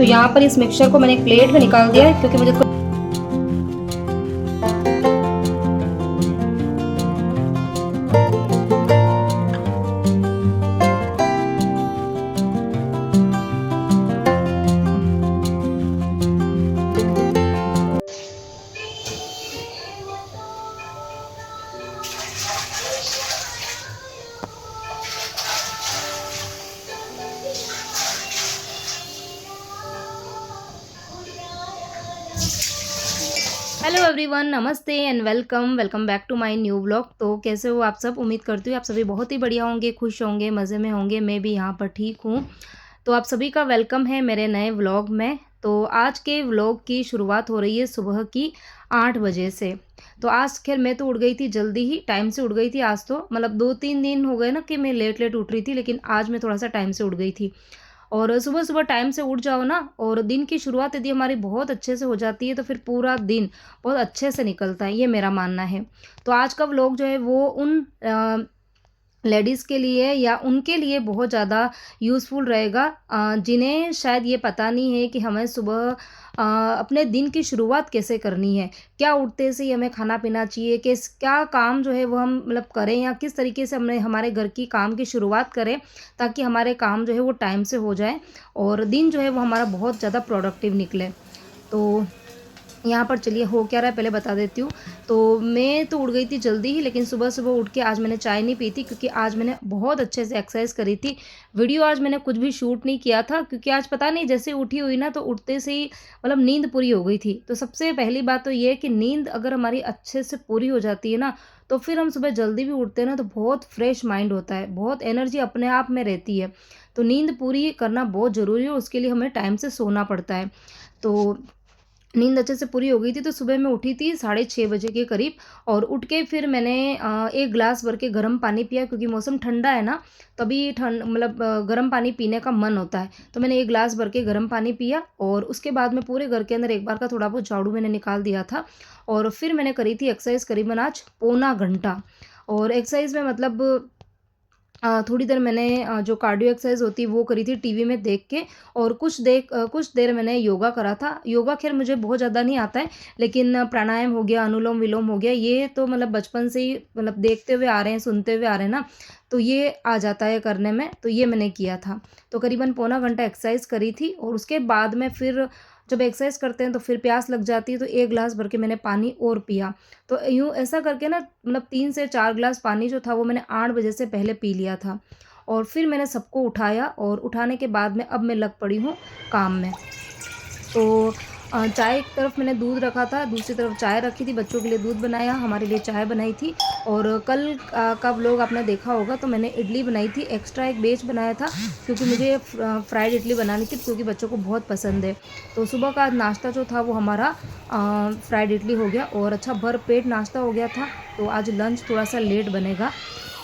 तो यहाँ पर इस मिक्सचर को मैंने एक प्लेट में निकाल दिया है क्योंकि मुझे हेलो एवरीवन, नमस्ते and welcome back to my new vlog. तो कैसे हो आप सब? उम्मीद करती हूँ आप सभी बहुत ही बढ़िया होंगे, खुश होंगे, मज़े में होंगे। मैं भी यहाँ पर ठीक हूँ। तो आप सभी का वेलकम है मेरे नए व्लॉग में। तो आज के व्लॉग की शुरुआत हो रही है सुबह की 8 बजे से। तो आज खैर मैं तो उठ गई थी जल्दी ही, टाइम से उठ गई थी। आज तो मतलब 2-3 दिन हो गए ना कि मैं लेट लेट उठ रही थी, लेकिन आज मैं थोड़ा सा टाइम से उठ गई थी। और सुबह-सुबह टाइम से उठ जाओ ना, और दिन की शुरुआत यदि हमारी बहुत अच्छे से हो जाती है तो फिर पूरा दिन बहुत अच्छे से निकलता है, ये मेरा मानना है। तो आज का व्लॉग जो है वो उन लेडीज़ के लिए या उनके लिए बहुत ज़्यादा यूज़फुल रहेगा जिन्हें शायद ये पता नहीं है कि हमें सुबह अपने दिन की शुरुआत कैसे करनी है। क्या उठते से ही हमें खाना-पीना चाहिए, क्या काम जो है वो हम मतलब करें या किस तरीके से हमने हमारे घर की काम की शुरुआत करें ताकि हमारे काम जो है वो टाइम से हो जाए और दिन जो है वो हमारा बहुत ज़्यादा प्रोडक्टिव निकले। तो यहाँ पर चलिए हो क्या रहा है पहले बता देती हूँ। तो मैं तो उठ गई थी जल्दी ही, लेकिन सुबह-सुबह उठ के आज मैंने चाय नहीं पी थी क्योंकि आज मैंने बहुत अच्छे से एक्सरसाइज़ करी थी। वीडियो आज मैंने कुछ भी शूट नहीं किया था क्योंकि आज पता नहीं जैसे उठी हुई ना तो उठते से ही मतलब नींद पूरी हो गई थी। तो सबसे पहली बात तो ये है कि नींद अगर हमारी अच्छे से पूरी हो जाती है ना, तो फिर हम सुबह जल्दी भी उठते हैं ना तो बहुत फ्रेश माइंड होता है, बहुत एनर्जी अपने आप में रहती है। तो नींद पूरी करना बहुत ज़रूरी है, उसके लिए हमें टाइम से सोना पड़ता है। तो नींद अच्छे से पूरी हो गई थी तो सुबह मैं उठी थी 6:30 बजे के करीब, और उठ के फिर मैंने 1 ग्लास भर के गर्म पानी पिया क्योंकि मौसम ठंडा है ना, तभी ठंड मतलब गर्म पानी पीने का मन होता है। तो मैंने 1 ग्लास भर के गर्म पानी पिया और उसके बाद में पूरे घर के अंदर एक बार का थोड़ा बहुत झाड़ू मैंने निकाल दिया था। और फिर मैंने करी थी एक्सरसाइज़ करीबन आज पौना घंटा। और एक्सरसाइज़ में मतलब थोड़ी देर मैंने जो कार्डियो एक्सरसाइज होती है वो करी थी टीवी में देख के, और कुछ देर मैंने योगा करा था। योगा खैर मुझे बहुत ज़्यादा नहीं आता है, लेकिन प्राणायाम हो गया, अनुलोम-विलोम हो गया, ये तो मतलब बचपन से ही मतलब देखते हुए आ रहे हैं, सुनते हुए आ रहे हैं ना, तो ये आ जाता है करने में, तो ये मैंने किया था। तो करीबन पौना घंटा एक्सरसाइज करी थी और उसके बाद में फिर जब एक्सरसाइज करते हैं तो फिर प्यास लग जाती है, तो 1 ग्लास भर के मैंने पानी और पिया। तो यूँ ऐसा करके ना मतलब 3 से 4 ग्लास पानी जो था वो मैंने 8 बजे से पहले पी लिया था। और फिर मैंने सबको उठाया और उठाने के बाद में अब मैं लग पड़ी हूँ काम में। तो चाय एक तरफ मैंने दूध रखा था, दूसरी तरफ चाय रखी थी, बच्चों के लिए दूध बनाया, हमारे लिए चाय बनाई थी। और कल का व्लॉग आपने देखा होगा तो मैंने इडली बनाई थी, एक्स्ट्रा एक बैच बनाया था क्योंकि मुझे फ्राइड इडली बनानी थी क्योंकि बच्चों को बहुत पसंद है। तो सुबह का नाश्ता जो था वो हमारा फ्राइड इडली हो गया और अच्छा भरपेट नाश्ता हो गया था। तो आज लंच थोड़ा सा लेट बनेगा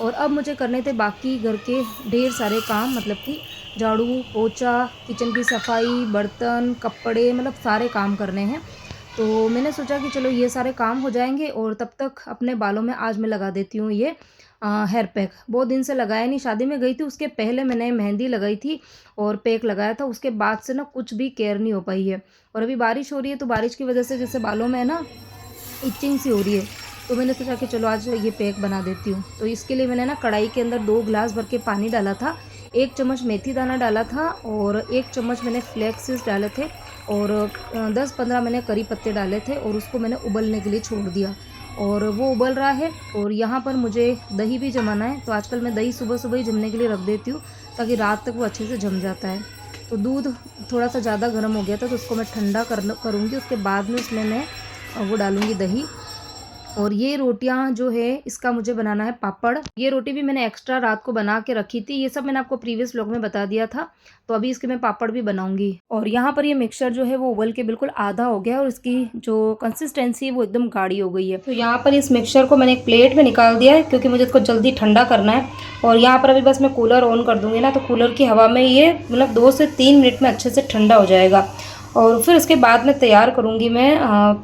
और अब मुझे करने थे बाकी घर के ढेर सारे काम, मतलब कि झाड़ू, पोछा, किचन की सफाई, बर्तन, कपड़े, मतलब सारे काम करने हैं। तो मैंने सोचा कि चलो ये सारे काम हो जाएँगे और तब तक अपने बालों में आज मैं लगा देती हूँ ये हेयर पैक। बहुत दिन से लगाया नहीं, शादी में गई थी उसके पहले मैंने मेहंदी लगाई थी और पैक लगाया था, उसके बाद से ना कुछ भी केयर नहीं हो पाई है। और अभी बारिश हो रही है तो बारिश की वजह से जैसे बालों में है ना इचिंग सी हो रही है, तो मैंने सोचा कि चलो आज ये पैक बना देती हूँ। तो इसके लिए मैंने ना कढ़ाई के अंदर 2 ग्लास भर के पानी डाला था, 1 चम्मच मेथी दाना डाला था और 1 चम्मच मैंने फ्लैक्स सीड्स डाले थे और 10-15 मैंने करी पत्ते डाले थे और उसको मैंने उबलने के लिए छोड़ दिया। और वो उबल रहा है और यहाँ पर मुझे दही भी जमाना है, तो आजकल मैं दही सुबह-सुबह ही जमने के लिए रख देती हूँ ताकि रात तक वो अच्छे से जम जाता है। तो दूध थोड़ा-सा ज़्यादा गर्म हो गया था तो उसको मैं ठंडा करूँगी, उसके बाद में उसमें मैं वो डालूँगी दही। और ये रोटियाँ जो है इसका मुझे बनाना है पापड़। ये रोटी भी मैंने एक्स्ट्रा रात को बना के रखी थी, ये सब मैंने आपको प्रीवियस व्लॉग में बता दिया था। तो अभी इसके मैं पापड़ भी बनाऊँगी। और यहाँ पर ये मिक्सचर जो है वो उबल के बिल्कुल आधा हो गया और इसकी जो कंसिस्टेंसी है वो एकदम गाढ़ी हो गई है। तो यहाँ पर इस मिक्सचर को मैंने एक प्लेट में निकाल दिया है क्योंकि मुझे इसको जल्दी ठंडा करना है। और यहाँ पर अभी बस मैं कूलर ऑन कर दूँगी ना, तो कूलर की हवा में ये मतलब 2 से 3 मिनट में अच्छे से ठंडा हो जाएगा। और फिर उसके बाद में तैयार करूँगी मैं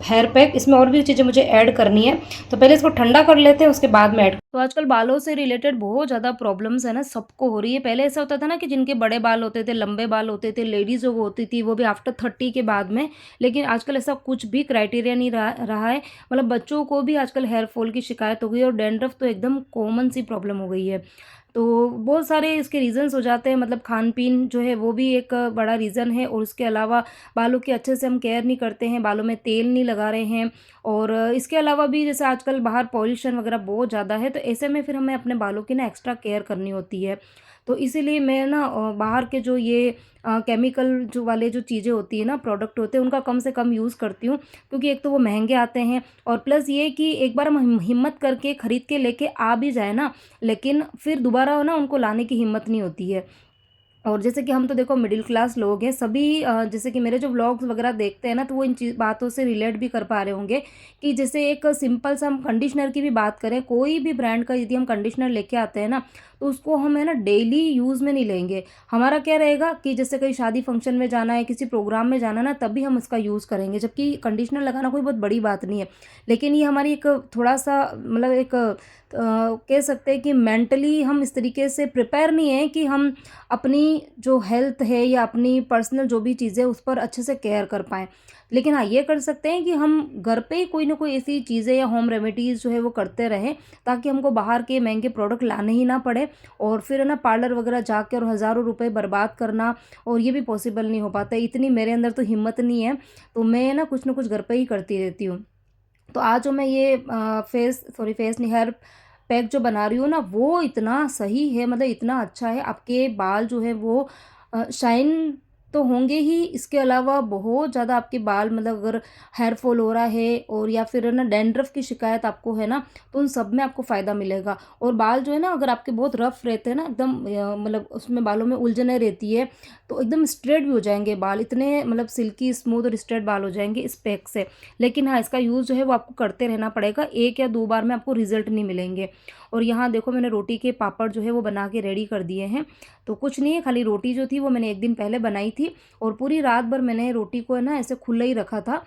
हेयर पैक। इसमें और भी चीज़ें मुझे ऐड करनी है, तो पहले इसको ठंडा कर लेते हैं, उसके बाद में ऐड। तो आजकल बालों से रिलेटेड बहुत ज़्यादा प्रॉब्लम्स है ना, सबको हो रही है। पहले ऐसा होता था ना कि जिनके बड़े बाल होते थे, लंबे बाल होते थे, लेडीज़ों को होती थी, वो भी आफ्टर 30 के बाद में। लेकिन आजकल ऐसा कुछ भी क्राइटेरिया नहीं रहा है। मतलब बच्चों को भी आजकल हेयर फॉल की शिकायत हो गई है और डैंड्रफ तो एकदम कॉमन सी प्रॉब्लम हो गई है। तो बहुत सारे इसके रीज़न्स हो जाते हैं, मतलब खान-पीन जो है वो भी एक बड़ा रीज़न है, और उसके अलावा बालों की अच्छे से हम केयर नहीं करते हैं, बालों में तेल नहीं लगा रहे हैं, और इसके अलावा भी जैसे आजकल बाहर पॉल्यूशन वगैरह बहुत ज़्यादा है, तो ऐसे में फिर हमें अपने बालों की ना एक्स्ट्रा केयर करनी होती है। तो इसीलिए मैं ना बाहर के जो ये केमिकल जो वाले जो चीज़ें होती हैं ना, प्रोडक्ट होते हैं, उनका कम से कम यूज़ करती हूँ, क्योंकि एक तो वो महँगे आते हैं, और प्लस ये कि एक बार हम हिम्मत करके खरीद के लेके आ भी जाए ना, लेकिन फिर दोबारा ना उनको लाने की हिम्मत नहीं होती है। और जैसे कि हम तो देखो मिडिल क्लास लोग हैं सभी, जैसे कि मेरे जो व्लॉग्स वगैरह देखते हैं ना, तो वो इन चीज़ बातों से रिलेट भी कर पा रहे होंगे कि जैसे एक सिंपल सा हम कंडीशनर की भी बात करें, कोई भी ब्रांड का यदि हम कंडीशनर लेके आते हैं ना, तो उसको हम है ना डेली यूज़ में नहीं लेंगे। हमारा क्या रहेगा कि जैसे कहीं शादी फंक्शन में जाना है, किसी प्रोग्राम में जाना है ना, तभी हम इसका यूज़ करेंगे, जबकि कंडीशनर लगाना कोई बहुत बड़ी बात नहीं है। लेकिन ये हमारी एक थोड़ा सा मतलब एक कह सकते हैं कि मेंटली हम इस तरीके से प्रिपेयर नहीं है कि हम अपनी जो हेल्थ है या अपनी पर्सनल जो भी चीज़ें उस पर अच्छे से केयर कर पाएँ। लेकिन हाँ, ये कर सकते हैं कि हम घर पे ही कोई ना कोई ऐसी चीज़ें या होम रेमेडीज़ जो है वो करते रहें, ताकि हमको बाहर के महँगे प्रोडक्ट लाने ही ना पड़े, और फिर है ना पार्लर वगैरह जाके और हज़ारों रुपए बर्बाद करना, और ये भी पॉसिबल नहीं हो पाता है। इतनी मेरे अंदर तो हिम्मत नहीं है, तो मैं ना कुछ घर पे ही करती रहती हूँ। तो आज जो मैं ये फेस नहीं, हेयर पैक जो बना रही हूँ ना, वो इतना सही है, मतलब इतना अच्छा है, आपके बाल जो है वो शाइन तो होंगे ही, इसके अलावा बहुत ज़्यादा आपके बाल, मतलब अगर हेयर फॉल हो रहा है और या फिर है ना डैंड्रफ की शिकायत आपको है ना, तो उन सब में आपको फ़ायदा मिलेगा। और बाल जो है ना, अगर आपके बहुत रफ़ रहते हैं ना एकदम, मतलब उसमें बालों में उलझने रहती है, तो एकदम स्ट्रेट भी हो जाएँगे बाल, इतने मतलब सिल्की स्मूथ और स्ट्रेट बाल हो जाएँगे इस पैक से। लेकिन हाँ, इसका यूज़ जो है वो आपको करते रहना पड़ेगा, 1 या 2 बार में आपको रिज़ल्ट नहीं मिलेंगे। और यहाँ देखो मैंने रोटी के पापड़ जो है वो बना के रेडी कर दिए हैं। तो कुछ नहीं है, खाली रोटी जो थी वो मैंने 1 दिन पहले बनाई थी, और पूरी रात भर मैंने रोटी को है ना ऐसे खुला ही रखा था।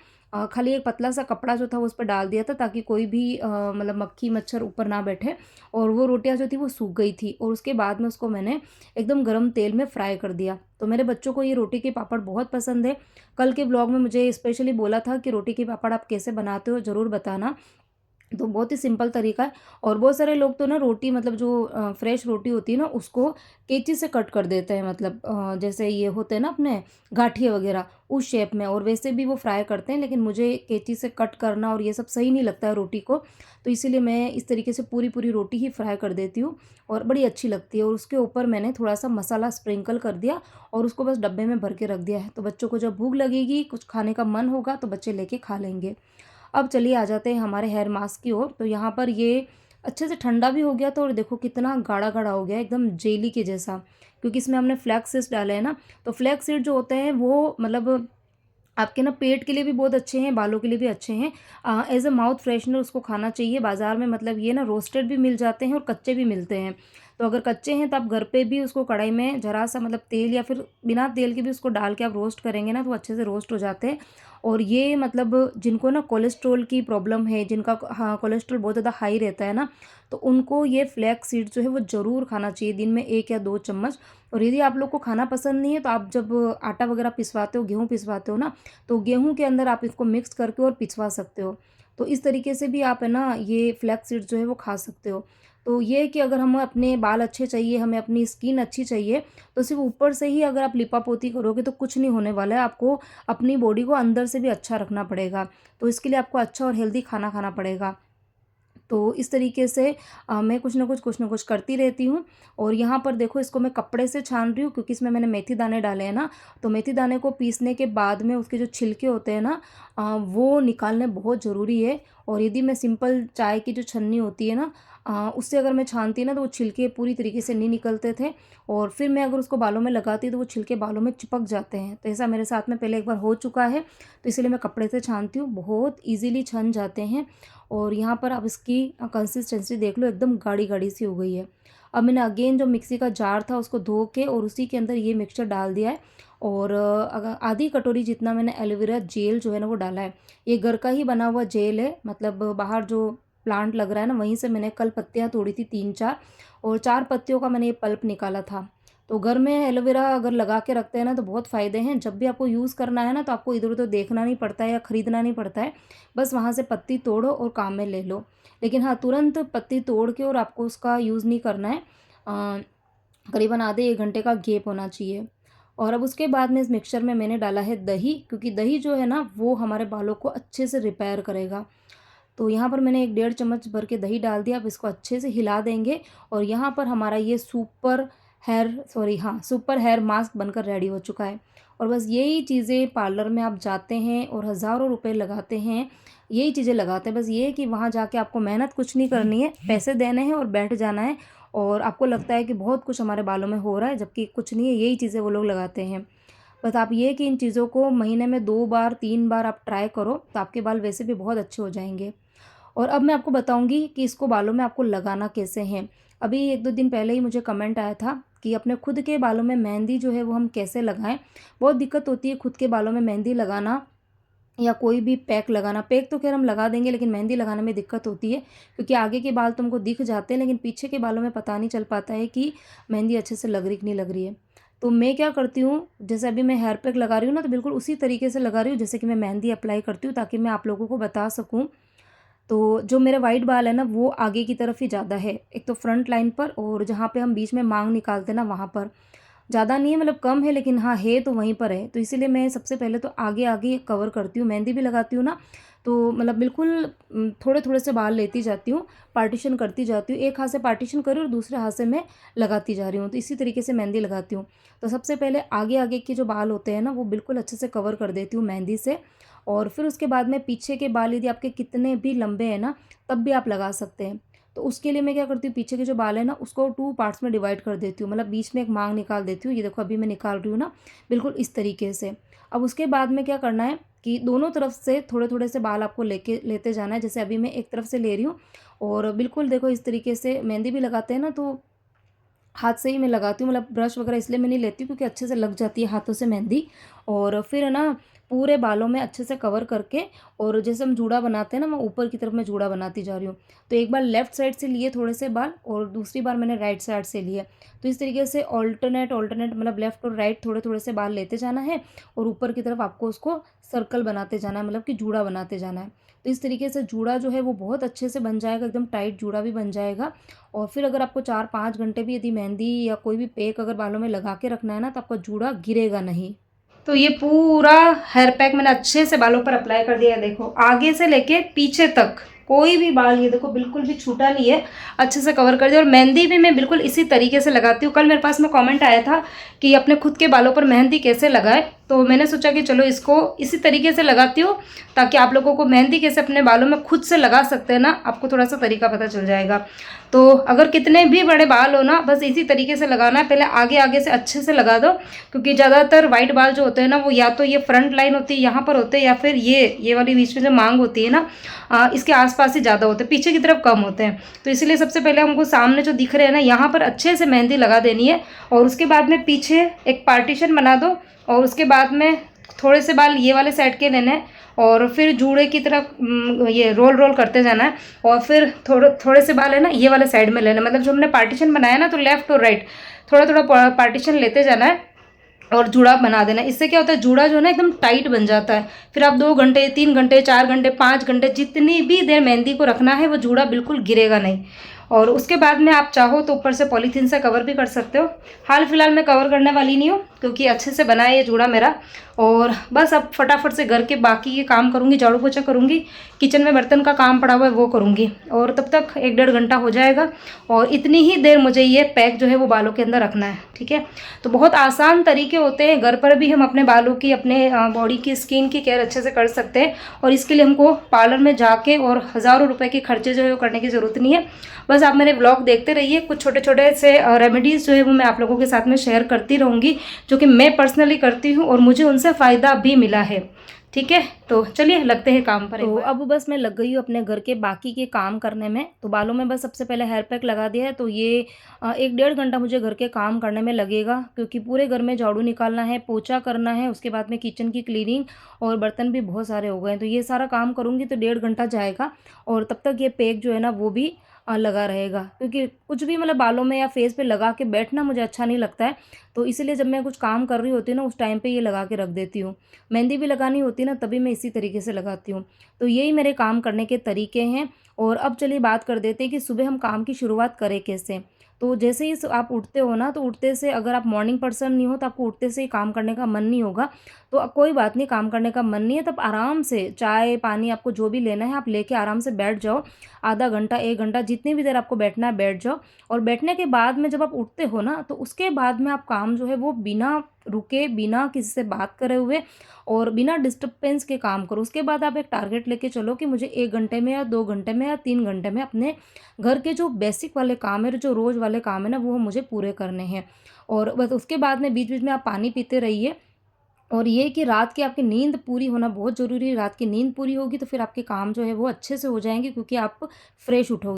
खाली एक पतला सा कपड़ा जो था वो उस पे डाल दिया था, ताकि कोई भी मतलब मक्खी मच्छर ऊपर ना बैठे, और वो रोटियाँ जो थी वो सूख गई थी, और उसके बाद में उसको मैंने एकदम गरम तेल में फ्राई कर दिया। तो मेरे बच्चों को ये रोटी के पापड़ बहुत पसंद है। कल के व्लॉग में मुझे स्पेशली बोला था कि रोटी के पापड़ आप कैसे बनाते हो, ज़रूर बताना। तो बहुत ही सिंपल तरीका है। और बहुत सारे लोग तो ना रोटी, मतलब जो फ्रेश रोटी होती है ना, उसको कैंची से कट कर देते हैं, मतलब जैसे ये होते हैं ना अपने गाठिए वगैरह, उस शेप में, और वैसे भी वो फ्राई करते हैं, लेकिन मुझे कैंची से कट करना और ये सब सही नहीं लगता है रोटी को। तो इसीलिए मैं इस तरीके से पूरी पूरी रोटी ही फ्राई कर देती हूँ, और बड़ी अच्छी लगती है। और उसके ऊपर मैंने थोड़ा सा मसाला स्प्रिंकल कर दिया, और उसको बस डब्बे में भर के रख दिया है। तो बच्चों को जब भूख लगेगी, कुछ खाने का मन होगा, तो बच्चे लेके खा लेंगे। अब चलिए आ जाते हैं हमारे हेयर मास्क की ओर। तो यहाँ पर ये अच्छे से ठंडा भी हो गया था, और देखो कितना गाढ़ा-गाढ़ा हो गया, एकदम जेली के जैसा, क्योंकि इसमें हमने फ्लैक्स सीड्स डाले हैं ना। तो फ्लैक्स सीड जो होते हैं वो मतलब आपके ना पेट के लिए भी बहुत अच्छे हैं, बालों के लिए भी अच्छे हैं। एज़ अ माउथ फ्रेशनर उसको खाना चाहिए। बाज़ार में मतलब ये ना रोस्टेड भी मिल जाते हैं और कच्चे भी मिलते हैं। तो अगर कच्चे हैं तो आप घर पे भी उसको कढ़ाई में ज़रा-सा मतलब तेल या फिर बिना तेल के भी उसको डाल के आप रोस्ट करेंगे ना, तो अच्छे से रोस्ट हो जाते हैं। और ये मतलब जिनको ना कोलेस्ट्रॉल की प्रॉब्लम है, जिनका हाँ, कोलेस्ट्रॉल बहुत ज़्यादा हाई रहता है ना, तो उनको ये फ्लैक्स सीड जो है वो ज़रूर खाना चाहिए, दिन में 1 या 2 चम्मच। और यदि आप लोग को खाना पसंद नहीं है, तो आप जब आटा वगैरह पिसवाते हो, गेहूँ पिसवाते हो ना, तो गेहूँ के अंदर आप इसको मिक्स करके और पिसवा सकते हो। तो इस तरीके से भी आप है ना ये फ्लैक्स सीड्स जो है वो खा सकते हो। तो ये है कि अगर हमें अपने बाल अच्छे चाहिए, हमें अपनी स्किन अच्छी चाहिए, तो सिर्फ़ ऊपर से ही अगर आप लिपापोती करोगे तो कुछ नहीं होने वाला है। आपको अपनी बॉडी को अंदर से भी अच्छा रखना पड़ेगा। तो इसके लिए आपको अच्छा और हेल्दी खाना खाना पड़ेगा। तो इस तरीके से मैं कुछ ना कुछ करती रहती हूँ। और यहाँ पर देखो इसको मैं कपड़े से छान रही हूँ, क्योंकि इसमें मैंने मेथी दाने डाले हैं ना, तो मेथी दाने को पीसने के बाद में उसके जो छिलके होते हैं ना, वो निकालने बहुत ज़रूरी है। और यदि मैं सिंपल चाय की जो छन्नी होती है ना, उससे अगर मैं छानती ना, तो वो छिलके पूरी तरीके से नहीं निकलते थे, और फिर मैं अगर उसको बालों में लगाती तो वो छिलके बालों में चिपक जाते हैं। तो ऐसा मेरे साथ में पहले एक बार हो चुका है, तो इसलिए मैं कपड़े से छानती हूँ, बहुत ईज़िली छन जाते हैं। और यहाँ पर आप इसकी कंसिस्टेंसी देख लो, एकदम गाढ़ी-गाढ़ी सी हो गई है। अब मैंने अगेन जो मिक्सी का जार था उसको धो के और उसी के अंदर ये मिक्सचर डाल दिया है, और आधी कटोरी जितना मैंने एलोवेरा जेल जो है ना वो डाला है। ये घर का ही बना हुआ जेल है, मतलब बाहर जो प्लांट लग रहा है ना वहीं से मैंने कल पत्तियाँ तोड़ी थी 3-4, और 4 पत्तियों का मैंने ये पल्प निकाला था। तो घर में एलोवेरा अगर लगा के रखते हैं ना तो बहुत फ़ायदे हैं। जब भी आपको यूज़ करना है ना तो आपको इधर उधर देखना नहीं पड़ता है या ख़रीदना नहीं पड़ता है, बस वहाँ से पत्ती तोड़ो और काम में ले लो। लेकिन हाँ, तुरंत पत्ती तोड़ के और आपको उसका यूज़ नहीं करना है। करीबन आधे 1 घंटे का गैप होना चाहिए। और अब उसके बाद में इस मिक्सचर में मैंने डाला है दही, क्योंकि दही जो है ना वो हमारे बालों को अच्छे से रिपेयर करेगा। तो यहाँ पर मैंने 1 डेढ़ चम्मच भर के दही डाल दिया। अब इसको अच्छे से हिला देंगे और यहाँ पर हमारा ये सुपर हेयर मास्क बनकर रेडी हो चुका है। और बस यही चीज़ें पार्लर में आप जाते हैं और हज़ारों रुपए लगाते हैं, यही चीज़ें लगाते हैं। बस ये है कि वहाँ जाके आपको मेहनत कुछ नहीं करनी है, पैसे देने हैं और बैठ जाना है, और आपको लगता है कि बहुत कुछ हमारे बालों में हो रहा है, जबकि कुछ नहीं है, यही चीज़ें वो लोग लगाते हैं। बस आप ये कि इन चीज़ों को महीने में 2 बार 3 बार आप ट्राई करो तो आपके बाल वैसे भी बहुत अच्छे हो जाएंगे। और अब मैं आपको बताऊंगी कि इसको बालों में आपको लगाना कैसे है। अभी 1-2 दिन पहले ही मुझे कमेंट आया था कि अपने खुद के बालों में मेहंदी जो है वो हम कैसे लगाएं। बहुत दिक्कत होती है खुद के बालों में मेहंदी लगाना या कोई भी पैक लगाना। पैक तो खैर हम लगा देंगे, लेकिन मेहंदी लगाने में दिक्कत होती है, क्योंकि आगे के बाल तुमको दिख जाते हैं लेकिन पीछे के बालों में पता नहीं चल पाता है कि मेहंदी अच्छे से लग रही कि नहीं लग रही है। तो मैं क्या करती हूँ, जैसे अभी मैं हेयर पैक लगा रही हूँ ना तो बिल्कुल उसी तरीके से लगा रही हूँ जैसे कि मैं मेहंदी अप्लाई करती हूँ, ताकि मैं आप लोगों को बता सकूँ। तो जो मेरे वाइट बाल है ना वो आगे की तरफ ही ज़्यादा है, एक तो फ्रंट लाइन पर, और जहाँ पे हम बीच में मांग निकालते हैं ना वहाँ पर ज़्यादा नहीं है, मतलब कम है, लेकिन हाँ है तो वहीं पर है। तो इसीलिए मैं सबसे पहले तो आगे आगे कवर करती हूँ। मेहंदी भी लगाती हूँ ना तो मतलब बिल्कुल थोड़े थोड़े से बाल लेती जाती हूँ, पार्टीशन करती जाती हूँ। एक हाथ से पार्टीशन करूँ और दूसरे हाथ से मैं लगाती जा रही हूँ, तो इसी तरीके से मेहंदी लगाती हूँ। तो सबसे पहले आगे आगे के जो बाल होते हैं ना वो बिल्कुल अच्छे से कवर कर देती हूँ मेहंदी से। और फिर उसके बाद में पीछे के बाल यदि आपके कितने भी लंबे हैं ना तब भी आप लगा सकते हैं। तो उसके लिए मैं क्या करती हूँ, पीछे के जो बाल है ना उसको 2 पार्ट्स में डिवाइड कर देती हूँ, मतलब बीच में एक मांग निकाल देती हूँ। ये देखो अभी मैं निकाल रही हूँ ना, बिल्कुल इस तरीके से। अब उसके बाद में क्या करना है कि दोनों तरफ से थोड़े थोड़े से बाल आपको लेते जाना है। जैसे अभी मैं एक तरफ से ले रही हूँ, और बिल्कुल देखो इस तरीके से मेहंदी भी लगाते हैं ना तो हाथ से ही मैं लगाती हूँ, मतलब ब्रश वगैरह इसलिए मैं नहीं लेती हूँ क्योंकि अच्छे से लग जाती है हाथों से मेहंदी। और फिर है ना पूरे बालों में अच्छे से कवर करके, और जैसे हम जूड़ा बनाते हैं ना मैं ऊपर की तरफ मैं जूड़ा बनाती जा रही हूँ। तो एक बार लेफ़्ट साइड से लिए थोड़े से बाल और दूसरी बार मैंने राइट साइड से लिए। तो इस तरीके से ऑल्टरनेट ऑल्टरनेट मतलब लेफ़्ट और राइट थोड़े थोड़े से बाल लेते जाना है, और ऊपर की तरफ आपको उसको सर्कल बनाते जाना है, मतलब कि जूड़ा बनाते जाना है। तो इस तरीके से जूड़ा जो है वो बहुत अच्छे से बन जाएगा, एकदम टाइट जूड़ा भी बन जाएगा। और फिर अगर आपको 4-5 घंटे भी यदि मेहंदी या कोई भी पैक अगर बालों में लगा के रखना है ना तो आपका जूड़ा गिरेगा नहीं। तो ये पूरा हेयर पैक मैंने अच्छे से बालों पर अप्लाई कर दिया है। देखो आगे से लेके पीछे तक कोई भी बाल ये देखो बिल्कुल भी छूटा नहीं है, अच्छे से कवर कर दिया। और मेहंदी भी मैं बिल्कुल इसी तरीके से लगाती हूँ। कल मेरे पास में कमेंट आया था कि अपने खुद के बालों पर मेहंदी कैसे लगाए, तो मैंने सोचा कि चलो इसको इसी तरीके से लगाती हूँ ताकि आप लोगों को मेहंदी कैसे अपने बालों में खुद से लगा सकते हैं ना आपको थोड़ा सा तरीका पता चल जाएगा। तो अगर कितने भी बड़े बाल हो ना बस इसी तरीके से लगाना है। पहले आगे आगे से अच्छे से लगा दो, क्योंकि ज़्यादातर वाइट बाल जो होते हैं ना वो या तो ये फ्रंट लाइन होती है यहाँ पर होते हैं, या फिर ये वाली बीच में जो मांग होती है ना इसके आसपास ही ज़्यादा होते हैं, पीछे की तरफ कम होते हैं। तो इसीलिए सबसे पहले हमको सामने जो दिख रहे हैं ना यहाँ पर अच्छे से मेहंदी लगा देनी है, और उसके बाद में पीछे एक पार्टीशन बना दो, और उसके बाद में थोड़े से बाल ये वाले साइड के लेने हैं, और फिर जूड़े की तरफ ये रोल रोल करते जाना है, और फिर थोड़े से बाल है ना ये वाले साइड में लेना है। मतलब जो हमने पार्टीशन बनाया ना तो लेफ्ट और राइट थोड़ा थोड़ा पार्टीशन लेते जाना है और जूड़ा बना देना है। इससे क्या होता है जूड़ा जो है ना एकदम टाइट बन जाता है। फिर आप 2 घंटे 3 घंटे 4 घंटे 5 घंटे जितनी भी देर मेहंदी को रखना है वो जूड़ा बिल्कुल गिरेगा नहीं। और उसके बाद में आप चाहो तो ऊपर से पॉलीथीन से कवर भी कर सकते हो। हाल फिलहाल मैं कवर करने वाली नहीं हूँ क्योंकि अच्छे से बना है ये जूड़ा मेरा। और बस अब फटाफट से घर के बाकी के काम करूँगी, झाड़ू पोछा करूँगी, किचन में बर्तन का काम पड़ा हुआ है वो करूँगी, और तब तक 1-1.5 घंटा हो जाएगा। और इतनी ही देर मुझे ये पैक जो है वो बालों के अंदर रखना है, ठीक है। तो बहुत आसान तरीके होते हैं, घर पर भी हम अपने बालों की अपने बॉडी की स्किन की केयर अच्छे से कर सकते हैं। और इसके लिए हमको पार्लर में जाके और हज़ारों रुपए के खर्चे जो है वो करने की ज़रूरत नहीं है। बस आप मेरे ब्लॉग देखते रहिए, कुछ छोटे छोटे से रेमेडीज़ जो है वो मैं आप लोगों के साथ में शेयर करती रहूँगी, जो कि मैं पर्सनली करती हूँ और मुझे उनसे फ़ायदा भी मिला है। ठीक है, तो चलिए लगते हैं काम पर। तो अब बस मैं लग गई हूँ अपने घर के बाकी के काम करने में। तो बालों में बस सबसे पहले हेयर पैक लगा दिया है, तो ये 1 डेढ़ घंटा मुझे घर के काम करने में लगेगा, क्योंकि पूरे घर में झाड़ू निकालना है, पोछा करना है, उसके बाद में किचन की क्लीनिंग, और बर्तन भी बहुत सारे हो गए हैं। तो ये सारा काम करूँगी तो 1.5 घंटा जाएगा, और तब तक ये पैक जो है ना वो भी लगा रहेगा, क्योंकि कुछ भी मतलब बालों में या फेस पे लगा के बैठना मुझे अच्छा नहीं लगता है। तो इसीलिए जब मैं कुछ काम कर रही होती हूँ ना, उस टाइम पे ये लगा के रख देती हूँ। मेहंदी भी लगानी होती है ना, तभी मैं इसी तरीके से लगाती हूँ। तो यही मेरे काम करने के तरीके हैं। और अब चलिए बात कर देते हैं कि सुबह हम काम की शुरुआत करें कैसे। तो जैसे ही आप उठते हो ना, तो उठते से अगर आप मॉर्निंग पर्सन नहीं हो तो आपको उठते से ही काम करने का मन नहीं होगा। तो कोई बात नहीं, काम करने का मन नहीं है तब आराम से चाय पानी आपको जो भी लेना है आप लेके आराम से बैठ जाओ। आधा घंटा 1 घंटा जितनी भी देर आपको बैठना है बैठ जाओ। और बैठने के बाद में जब आप उठते हो ना, तो उसके बाद में आप काम जो है वो बिना रुके, बिना किसी से बात करे हुए और बिना डिस्टर्बेंस के काम करो। उसके बाद आप एक टारगेट लेके चलो कि मुझे 1 घंटे में या 2 घंटे में या 3 घंटे में अपने घर के जो बेसिक वाले काम है, जो रोज़ वाले काम है ना, वो मुझे पूरे करने हैं। और बस उसके बाद में बीच बीच में आप पानी पीते रहिए। और ये कि रात की आपकी नींद पूरी होना बहुत ज़रूरी है। रात की नींद पूरी होगी तो फिर आपके काम जो है वो अच्छे से हो जाएंगे, क्योंकि आप फ्रेश उठोगे।